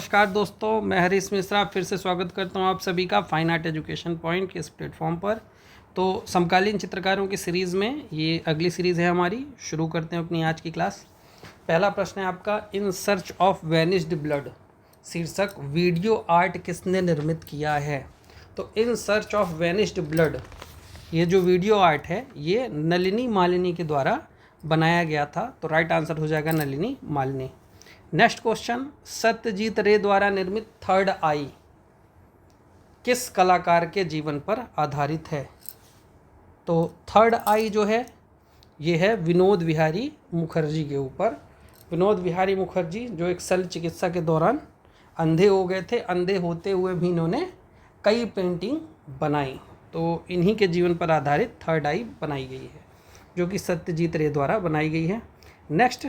नमस्कार दोस्तों, मैं हरीश मिश्रा फिर से स्वागत करता हूं आप सभी का फाइन आर्ट एजुकेशन पॉइंट के इस प्लेटफॉर्म पर। तो समकालीन चित्रकारों की सीरीज़ में ये अगली सीरीज़ है हमारी। शुरू करते हैं अपनी आज की क्लास। पहला प्रश्न है आपका, in search of vanished blood शीर्षक वीडियो आर्ट किसने निर्मित किया है। तो in search of vanished blood, ये जो वीडियो आर्ट है ये नलिनी मालिनी के द्वारा बनाया गया था। तो राइट आंसर हो जाएगा नलिनी मालिनी। नेक्स्ट क्वेश्चन, सत्यजीत रे द्वारा निर्मित थर्ड आई किस कलाकार के जीवन पर आधारित है। तो थर्ड आई जो है ये है विनोद विहारी मुखर्जी के ऊपर। विनोद विहारी मुखर्जी जो एक शल्य चिकित्सा के दौरान अंधे हो गए थे, अंधे होते हुए भी इन्होंने कई पेंटिंग बनाई। तो इन्हीं के जीवन पर आधारित थर्ड आई बनाई गई है, जो कि सत्यजीत रे द्वारा बनाई गई है। नेक्स्ट,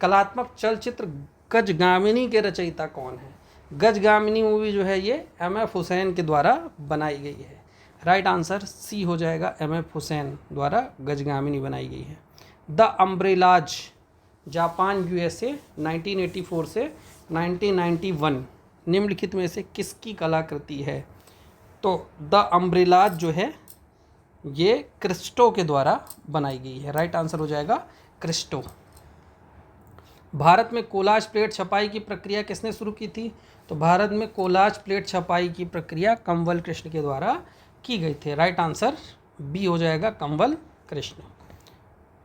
कलात्मक चलचित्र गजगामिनी के रचयिता कौन है। गजगामिनी मूवी जो है ये एम.एफ. हुसैन के द्वारा बनाई गई है। राइट आंसर सी हो जाएगा, एम.एफ. हुसैन द्वारा गजगामिनी बनाई गई है। द अम्ब्रेलाज, जापान यूएसए, 1984 से 1991 निम्नलिखित में से किसकी कलाकृति है। तो द अम्ब्रेलाज जो है ये क्रिस्टो के द्वारा बनाई गई है। राइट आंसर हो जाएगा क्रिस्टो। भारत में कोलाज प्लेट छपाई की प्रक्रिया किसने शुरू की थी। तो भारत में कोलाज प्लेट छपाई की प्रक्रिया कंवल कृष्ण के द्वारा की गई थी। राइट आंसर बी हो जाएगा, Kanwal Krishna.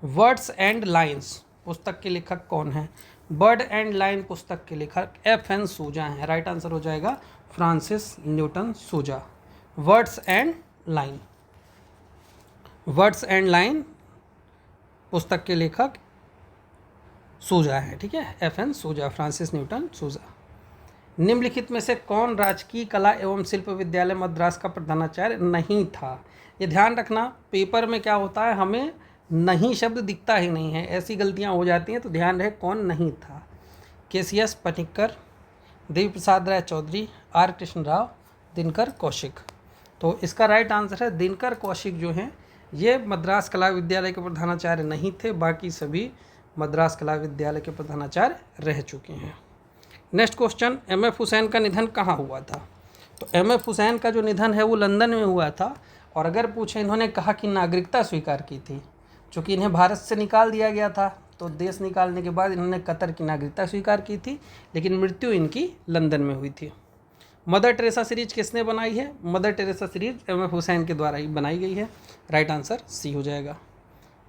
Words and lines पुस्तक के लेखक कौन है। बर्ड एंड लाइन पुस्तक के लेखक F.N. सूजा हैं। राइट आंसर हो जाएगा फ्रांसिस न्यूटन सूजा। Words and line, words and line पुस्तक के लेखक सूजा है। ठीक है, F.N. सूजा, फ्रांसिस न्यूटन सूजा। निम्नलिखित में से कौन राजकीय कला एवं शिल्प विद्यालय मद्रास का प्रधानाचार्य नहीं था। ये ध्यान रखना, पेपर में क्या होता है हमें नहीं शब्द दिखता ही नहीं है, ऐसी गलतियां हो जाती हैं, तो ध्यान रहे कौन नहीं था। के.सी.एस. पनिक्कर, देवी प्रसाद राय चौधरी, आर कृष्ण राव, दिनकर कौशिक। तो इसका राइट आंसर है दिनकर कौशिक जो हैं ये मद्रास कला विद्यालय के प्रधानाचार्य नहीं थे, बाकी सभी मद्रास कला विद्यालय के प्रधानाचार्य रह चुके हैं। Next question, MF. हुसैन का निधन कहाँ हुआ था। तो एम.एफ. हुसैन का जो निधन है वो लंदन में हुआ था। और अगर पूछे, इन्होंने कहा कि नागरिकता स्वीकार की थी, चूँकि इन्हें भारत से निकाल दिया गया था, तो देश निकालने के बाद इन्होंने कतर की नागरिकता स्वीकार की थी, लेकिन मृत्यु इनकी लंदन में हुई थी। मदर टेरेसा सीरीज किसने बनाई है। Mother Teresa series MF. Hussain के द्वारा ही बनाई गई है। राइट आंसर सी हो जाएगा।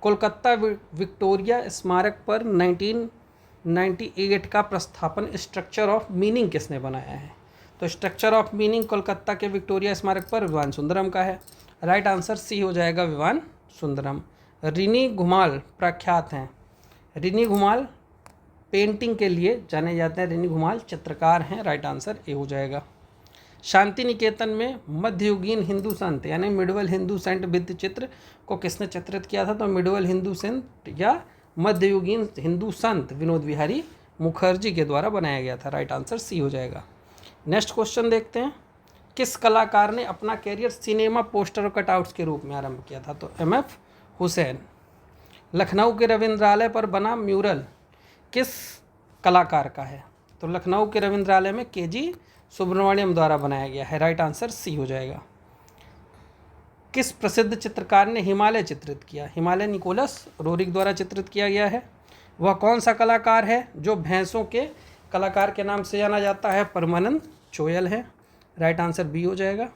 कोलकाता विक्टोरिया स्मारक पर 1998 का प्रस्थापन स्ट्रक्चर ऑफ मीनिंग किसने बनाया है। तो स्ट्रक्चर ऑफ मीनिंग कोलकाता के विक्टोरिया स्मारक पर विवान सुंदरम का है। राइट आंसर सी हो जाएगा, विवान सुंदरम। रिनी घुमाल प्रख्यात हैं। रिनी घुमाल पेंटिंग के लिए जाने जाते हैं, रिनी घुमाल चित्रकार हैं। राइट आंसर ए हो जाएगा। शांति निकेतन में मध्ययुगीन हिंदू संत यानी मिडवल हिंदू सेंट भित्ति चित्र को किसने चित्रित किया था। तो मिडवल हिंदू संत या मध्ययुगीन हिंदू संत विनोद विहारी मुखर्जी के द्वारा बनाया गया था। राइट आंसर सी हो जाएगा। नेक्स्ट क्वेश्चन देखते हैं, किस कलाकार ने अपना कैरियर सिनेमा पोस्टर और कटआउट्स के रूप में आरंभ किया था। तो एम.एफ. हुसैन। लखनऊ के रविंद्रालय पर बना म्यूरल किस कलाकार का है। तो लखनऊ के रविंद्रालय में के.जी. सुब्रमण्यम द्वारा बनाया गया है। राइट आंसर सी हो जाएगा। किस प्रसिद्ध चित्रकार ने हिमालय चित्रित किया। हिमालय निकोलस रोरिक द्वारा चित्रित किया गया है। वह कौन सा कलाकार है जो भैंसों के कलाकार के नाम से जाना जाता है। परमानंद चोयल है। राइट आंसर बी हो जाएगा।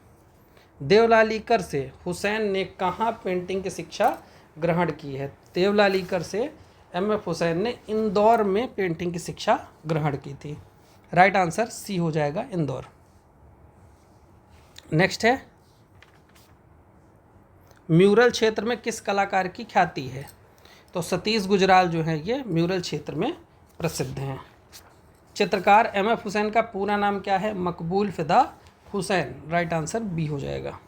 देवलालीकर से हुसैन ने कहाँ पेंटिंग की शिक्षा ग्रहण की है। देवलालीकर से एम.एफ. हुसैन ने इंदौर में पेंटिंग की शिक्षा ग्रहण की थी। राइट आंसर सी हो जाएगा, इंदौर। नेक्स्ट है, म्यूरल क्षेत्र में किस कलाकार की ख्याति है। तो सतीश गुजराल जो है ये म्यूरल क्षेत्र में प्रसिद्ध हैं। चित्रकार एम.एफ. हुसैन का पूरा नाम क्या है। मकबूल फिदा हुसैन। राइट आंसर बी हो जाएगा।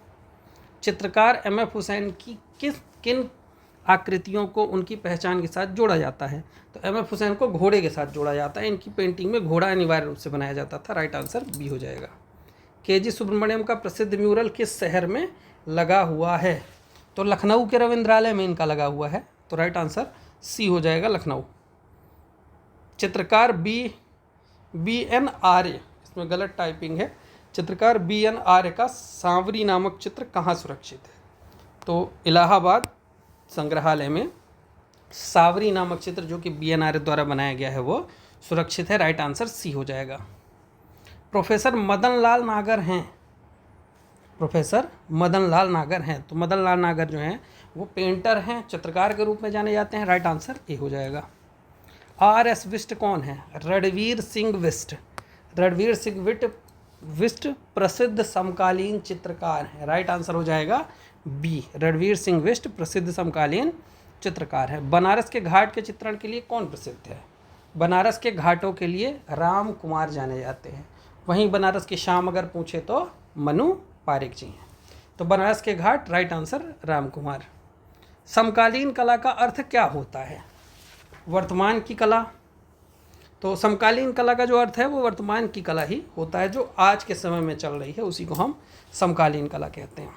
चित्रकार एम.एफ. हुसैन की किन आकृतियों को उनकी पहचान के साथ जोड़ा जाता है। तो एम.एफ. हुसैन को घोड़े के साथ जोड़ा जाता है। इनकी पेंटिंग में घोड़ा अनिवार्य रूप से बनाया जाता था। राइट आंसर बी हो जाएगा। के.जी. सुब्रमण्यम का प्रसिद्ध म्यूरल किस शहर में लगा हुआ है। तो लखनऊ के रविंद्रालय में इनका लगा हुआ है। तो राइट आंसर सी हो जाएगा, लखनऊ। चित्रकार BN आर्य, इसमें गलत टाइपिंग है, चित्रकार BN आर्य का सांवरी नामक चित्र कहाँ सुरक्षित है? तो इलाहाबाद संग्रहालय में सांवरी नामक चित्र जो कि BN आर्य द्वारा बनाया गया है वो सुरक्षित है। राइट आंसर सी हो जाएगा। प्रोफेसर मदन लाल नागर हैं, प्रोफेसर मदन लाल नागर हैं, तो मदन लाल नागर जो हैं वो पेंटर हैं, चित्रकार के रूप में जाने जाते हैं। राइट आंसर ए हो जाएगा। RS विष्ट कौन है? रणवीर सिंह विष्ट। रणवीर सिंह विष्ट प्रसिद्ध समकालीन चित्रकार हैं। राइट आंसर हो जाएगा बी, रणवीर सिंह विष्ट प्रसिद्ध समकालीन चित्रकार है। बनारस के घाट के चित्रण के लिए कौन प्रसिद्ध है? बनारस के घाटों के लिए राम कुमार जाने जाते हैं। वहीं बनारस की शाम अगर पूछे तो मनु पारिक जी हैं। तो बनारस के घाट, राइट आंसर राम कुमार। समकालीन कला का अर्थ क्या होता है? वर्तमान की कला। तो समकालीन कला का जो अर्थ है वो वर्तमान की कला ही होता है, जो आज के समय में चल रही है, उसी को हम समकालीन कला कहते हैं।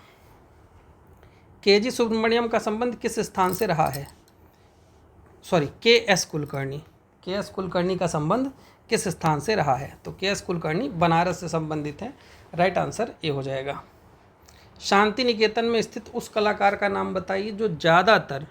KG सुब्रमण्यम का संबंध किस स्थान से रहा है? Sorry, KS Kulkarni. KS Kulkarni का संबंध किस स्थान से रहा है? तो KS कुलकर्णी बनारस से संबंधित है। राइट आंसर ए हो जाएगा। शांति निकेतन में स्थित उस कलाकार का नाम बताइए जो ज़्यादातर,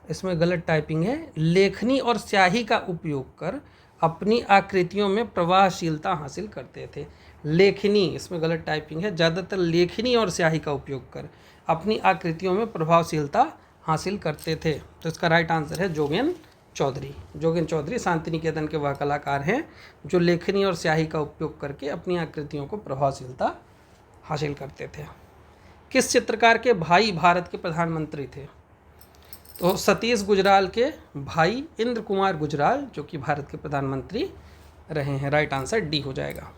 इसमें गलत टाइपिंग है, लेखनी और स्याही का उपयोग कर अपनी आकृतियों में प्रभावशीलता हासिल करते थे। लेखनी, इसमें गलत टाइपिंग है, ज़्यादातर लेखनी और स्याही का उपयोग कर अपनी आकृतियों में प्रभावशीलता हासिल करते थे। तो इसका राइट आंसर है जोगेन चौधरी। जोगेन चौधरी शांति निकेतन के वह कलाकार हैं जो लेखनी और स्याही का उपयोग करके अपनी आकृतियों को प्रभावशीलता हासिल करते थे। किस चित्रकार के भाई भारत के प्रधानमंत्री थे? तो सतीश गुजराल के भाई इंद्र कुमार गुजराल जो कि भारत के प्रधानमंत्री रहे हैं। राइट आंसर डी हो जाएगा।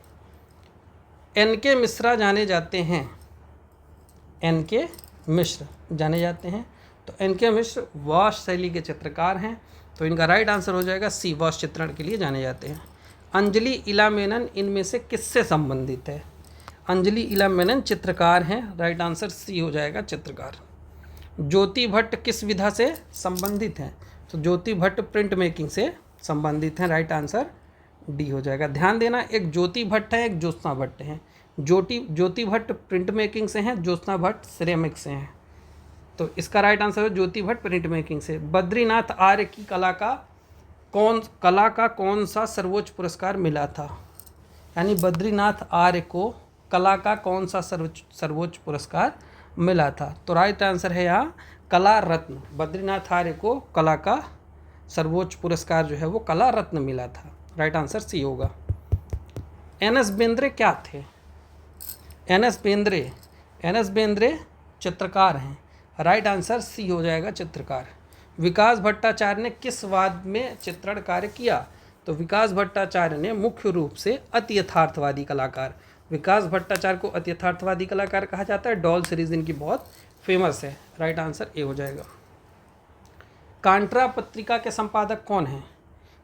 NK मिश्रा जाने जाते हैं, NK मिश्र जाने जाते हैं, तो NK मिश्र वॉश शैली के चित्रकार हैं, तो इनका राइट आंसर हो जाएगा सी, वॉश चित्रण के लिए जाने जाते हैं। अंजलि इला मेनन इनमें से किससे संबंधित है? अंजलि इला मेनन चित्रकार हैं। राइट आंसर सी हो जाएगा, चित्रकार। ज्योति भट्ट किस विधा से संबंधित हैं? तो ज्योति भट्ट प्रिंट मेकिंग से संबंधित हैं। राइट आंसर डी हो जाएगा। ध्यान देना, एक ज्योति भट्ट है, एक ज्योत्सना भट्ट है। ज्योति भट्ट प्रिंट मेकिंग से हैं, ज्योत्सना भट्ट सिरेमिक से हैं। तो इसका राइट आंसर है ज्योति भट्ट प्रिंट मेकिंग से। बद्रीनाथ आर्य की कला का कौन सा सर्वोच्च पुरस्कार मिला था? यानी बद्रीनाथ आर्य को कला का कौन सा सर्वोच्च पुरस्कार मिला था? तो राइट आंसर है यहाँ कला रत्न। बद्रीनाथ आर्य को कला का सर्वोच्च पुरस्कार जो है वो कला रत्न मिला था। राइट आंसर सी होगा। NS बेंद्रे क्या थे? NS बेंद्रे चित्रकार हैं। राइट आंसर सी हो जाएगा, चित्रकार। विकास भट्टाचार्य ने किस वाद में चित्रण कार्य किया? तो विकास भट्टाचार्य ने मुख्य रूप से अति यथार्थवादी कलाकार, विकास भट्टाचार्य को अति यथार्थवादी कलाकार कहा जाता है। डॉल सीरीज इनकी बहुत फेमस है। राइट आंसर ए हो जाएगा। कांट्रा पत्रिका के संपादक कौन हैं?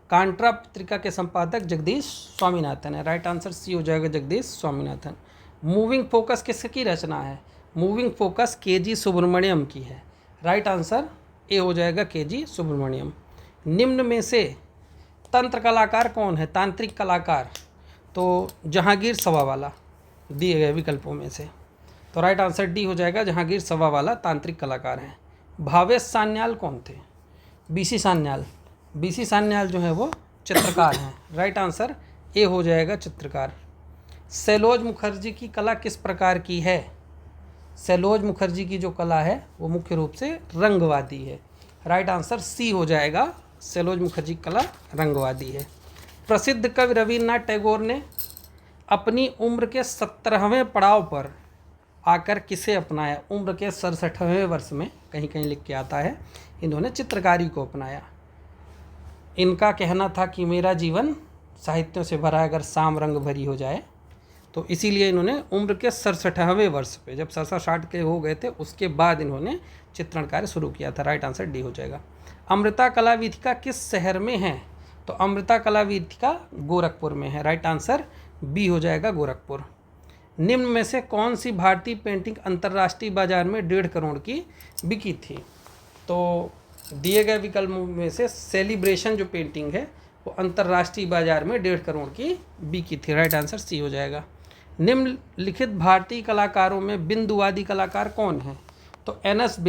कांट्रा पत्रिका के संपादक जगदीश स्वामीनाथन है। राइट आंसर सी हो जाएगा, जगदीश स्वामीनाथन। मूविंग फोकस किसकी रचना है? मूविंग फोकस KG सुब्रमण्यम की है। राइट आंसर ए हो जाएगा, KG सुब्रमण्यम। निम्न में से तंत्र कलाकार कौन है? तांत्रिक कलाकार, तो जहांगीर सवावाला दिए गए विकल्पों में से। तो राइट आंसर डी हो जाएगा, जहांगीर सवावाला तांत्रिक कलाकार हैं। भावेश सान्याल कौन थे? BC सान्याल जो है वो चित्रकार हैं। राइट आंसर ए हो जाएगा, चित्रकार। सैलोज मुखर्जी की कला किस प्रकार की है? सैलोज मुखर्जी की जो कला है वो मुख्य रूप से रंगवादी है। राइट आंसर सी हो जाएगा, सैलोज मुखर्जी की कला रंगवादी है। प्रसिद्ध कवि रविन्द्रनाथ टैगोर ने अपनी उम्र के 17वें पड़ाव पर आकर किसे अपनाया? उम्र के 67वें वर्ष में कहीं कहीं लिख के आता है इन्होंने चित्रकारी को अपनाया। इनका कहना था कि मेरा जीवन साहित्यों से भरा अगर शाम रंग भरी हो जाए, तो इसीलिए इन्होंने उम्र के 67वें वर्ष पे, जब 67 के हो गए थे उसके बाद इन्होंने चित्रण कार्य शुरू किया था। राइट आंसर डी हो जाएगा। अमृता कला वीथिका किस शहर में है? तो अमृता कला वीथिका गोरखपुर में है। राइट आंसर बी हो जाएगा, गोरखपुर। निम्न में से कौन सी भारतीय पेंटिंग अंतर्राष्ट्रीय बाजार में 1.5 करोड़ की बिकी थी? तो दिए गए विकल्पों में से सेलिब्रेशन जो पेंटिंग है वो अंतर्राष्ट्रीय बाजार में 1.5 करोड़ की बिकी थी। राइट आंसर सी हो जाएगा। निम्नलिखित भारतीय कलाकारों में बिंदुवादी कलाकार कौन है? तो एन.एस.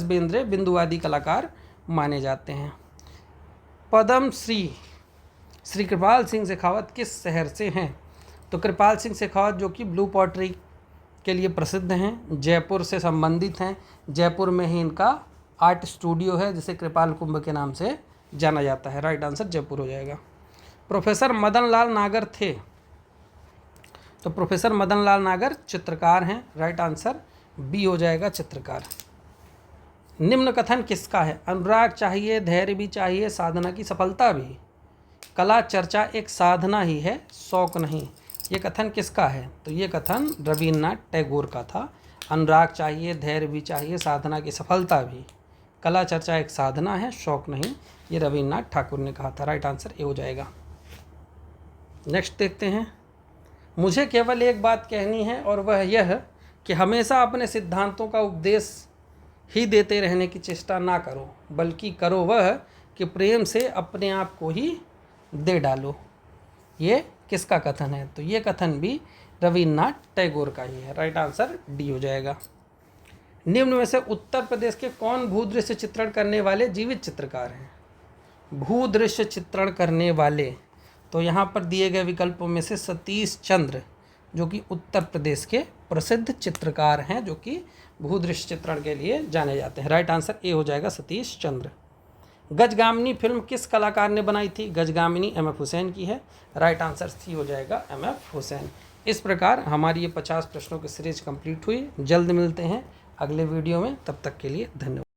बेंद्रे बिंदुवादी कलाकार माने जाते हैं। पद्म श्री कृपाल सिंह शेखावत किस शहर से हैं? तो कृपाल सिंह शेखावत जो कि ब्लू पॉटरी के लिए प्रसिद्ध हैं, जयपुर से संबंधित हैं। जयपुर में ही इनका आर्ट स्टूडियो है जिसे कृपाल कुंभ के नाम से जाना जाता है। राइट आंसर जयपुर हो जाएगा। प्रोफेसर मदन लाल नागर थे? तो प्रोफेसर मदन लाल नागर चित्रकार हैं। राइट आंसर बी हो जाएगा चित्रकार। निम्न कथन किसका है? अनुराग चाहिए, धैर्य भी चाहिए, साधना की सफलता भी। कला चर्चा एक साधना ही है, शौक नहीं। ये कथन किसका है? तो ये कथन रविन्द्रनाथ टैगोर का था। अनुराग चाहिए, धैर्य भी चाहिए, साधना की सफलता भी। कला चर्चा एक साधना है, शौक नहीं। ये रविन्द्रनाथ ठाकुर ने कहा था। राइट आंसर ए हो जाएगा। नेक्स्ट देखते हैं। मुझे केवल एक बात कहनी है और वह यह कि हमेशा अपने सिद्धांतों का उपदेश ही देते रहने की चेष्टा ना करो, बल्कि करो वह कि प्रेम से अपने आप को ही दे डालो। ये किसका कथन है? तो ये कथन भी रविन्द्रनाथ टैगोर का ही है। राइट आंसर डी हो जाएगा। निम्न में से उत्तर प्रदेश के कौन भूदृश्य चित्रण करने वाले जीवित चित्रकार हैं? भूदृश्य चित्रण करने वाले, तो यहाँ पर दिए गए विकल्पों में से सतीश चंद्र जो कि उत्तर प्रदेश के प्रसिद्ध चित्रकार हैं, जो कि भूदृश्य चित्रण के लिए जाने जाते हैं। राइट आंसर ए हो जाएगा सतीश चंद्र। गजगामिनी फिल्म किस कलाकार ने बनाई थी? गजगामिनी एम.एफ. हुसैन की है। राइट आंसर सी हो जाएगा एम.एफ. हुसैन। इस प्रकार हमारी ये 50 प्रश्नों की सीरीज कंप्लीट हुई। जल्द मिलते हैं अगले वीडियो में, तब तक के लिए धन्यवाद।